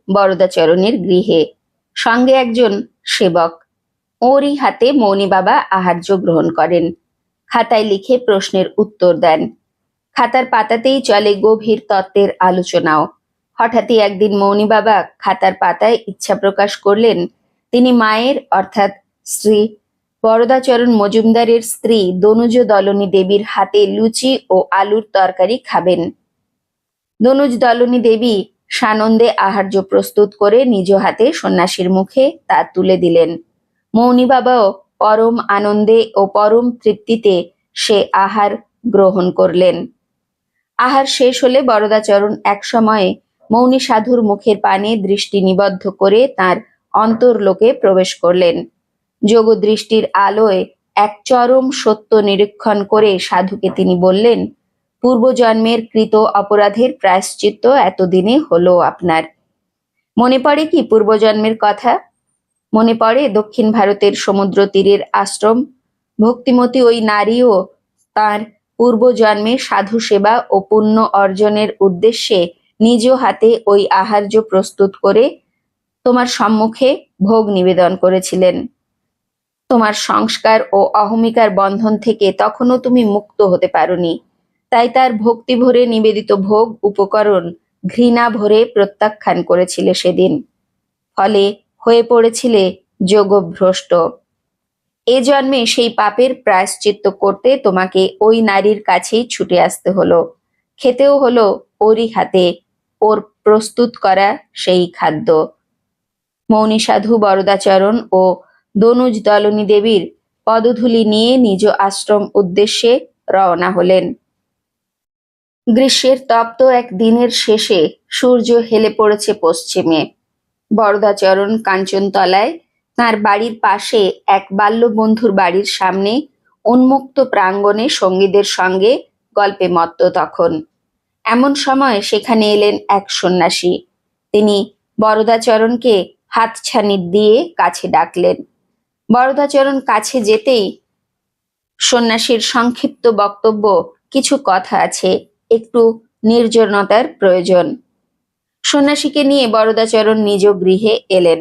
বরদাচরণের গৃহে, সঙ্গে একজন সেবক। ওরই হাতে মৌনী বাবা আহার্য গ্রহণ করেন, খাতায় লিখে প্রশ্নের উত্তর দেন। খাতার পাতাতেই চলে গভীর তত্ত্বের আলোচনাও। হঠাৎই একদিন মৌনী বাবা খাতার পাতায় ইচ্ছা প্রকাশ করলেন তিনি মায়ের অর্থাৎ শ্রী বরদাচরণ মজুমদারের স্ত্রী দনুজ দলনী দেবীর হাতে লুচি ও আলুর তরকারি খাবেন। দনুজ দলনী দেবী সানন্দে আহার্য প্রস্তুত করে নিজ হাতে সন্ন্যাসীর মুখে তা তুলে দিলেন। মৌনী বাবাও পরম আনন্দে ও পরম তৃপ্তিতে সে আহার গ্রহণ করলেন। আহার শেষ হলে বরদাচরণ এক সময়ে মৌনী সাধুর মুখের পানে দৃষ্টি নিবদ্ধ করে তার অন্তর্লোকে প্রবেশ করলেন। যোগদৃষ্টির আলোয় এক চরম সত্য নিরীক্ষণ করে সাধুকে তিনি বললেন, পূর্বজন্মের কৃত অপরাধের প্রায়শ্চিত্ত এতদিনে হলো আপনার। মনে পড়ে কি পূর্বজন্মের কথা? মনে পড়ে দক্ষিণ ভারতের সমুদ্র তীরের আশ্রম ভক্তিমতী ওই নারীও তার পূর্বজন্মে সাধু সেবা ও পুণ্য অর্জনের উদ্দেশ্যে নিজ হাতে ওই আহার্য প্রস্তুত করে তোমার সম্মুখে ভোগ নিবেদন করেছিলেন। তোমার সংস্কার ও অহমিকার বন্ধন থেকে তখনও তুমি মুক্ত হতে পারোনি, তাই তার ভক্তি ভরে নিবেদিত ভোগ উপকরণ ঘৃণা ভরে প্রত্যাখ্যান করেছিলে সেদিন। ফলে হয়ে পড়েছিলে যোগভ্রষ্ট। এ জন্মে সেই পাপের প্রায়শ্চিত্ত করতে তোমাকে ওই নারীর কাছেই ছুটে আসতে হলো, খেতেও হলো ওরই হাতে ওর প্রস্তুত করা সেই খাদ্য। মৌনী সাধু বরদাচরণ ও দনুজ দলনী দেবীর পদধূলি নিয়ে নিজ আশ্রম উদ্দেশ্যে রওনা হলেন। গ্রীষ্মের তপ্ত এক দিনের শেষে সূর্য হেলে পড়েছে পশ্চিমে। বরদাচরণ কাঞ্চনতলায় তাঁর বাড়ির পাশে এক বাল্যবন্ধুর বাড়ির সামনে উন্মুক্ত প্রাঙ্গণে সঙ্গীদের সঙ্গে গল্পে মত্ত তখন। এমন সময় সেখানে এলেন এক সন্ন্যাসী। তিনি বরদাচরণকে হাতছানি দিয়ে কাছে ডাকলেন। বরদাচরণ কাছে যেতেই সন্ন্যাসীর সংক্ষিপ্ত বক্তব্য, কিছু কথা আছে, একটু নির্জনতার প্রয়োজন। সন্ন্যাসীকে নিয়ে বরদাচরণ নিজ গৃহে এলেন।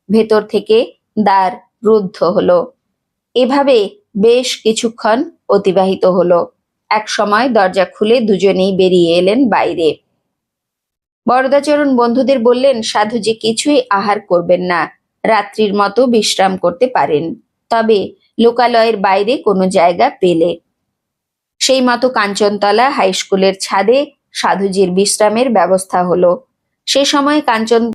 ভেতর থেকে দ্বার রুদ্ধ হলো। এভাবে বেশ কিছুক্ষণ অতিবাহিত হলো। এক সময় দরজা খুলে দুজনেই বেরিয়ে এলেন বাইরে। বরদাচরণ বন্ধুদের বললেন, সাধুজি কিছুই আহার করবেন না, রাত্রির মতো বিশ্রাম করতে পারেন, তবে লোকালয়ের বাইরে কোনো জায়গা পেলে। সেই মতো কাঞ্চনতলা হাই স্কুলের ছাদে সাধুজির বিশ্রামের ব্যবস্থা হলো। সে সময় কাঞ্চন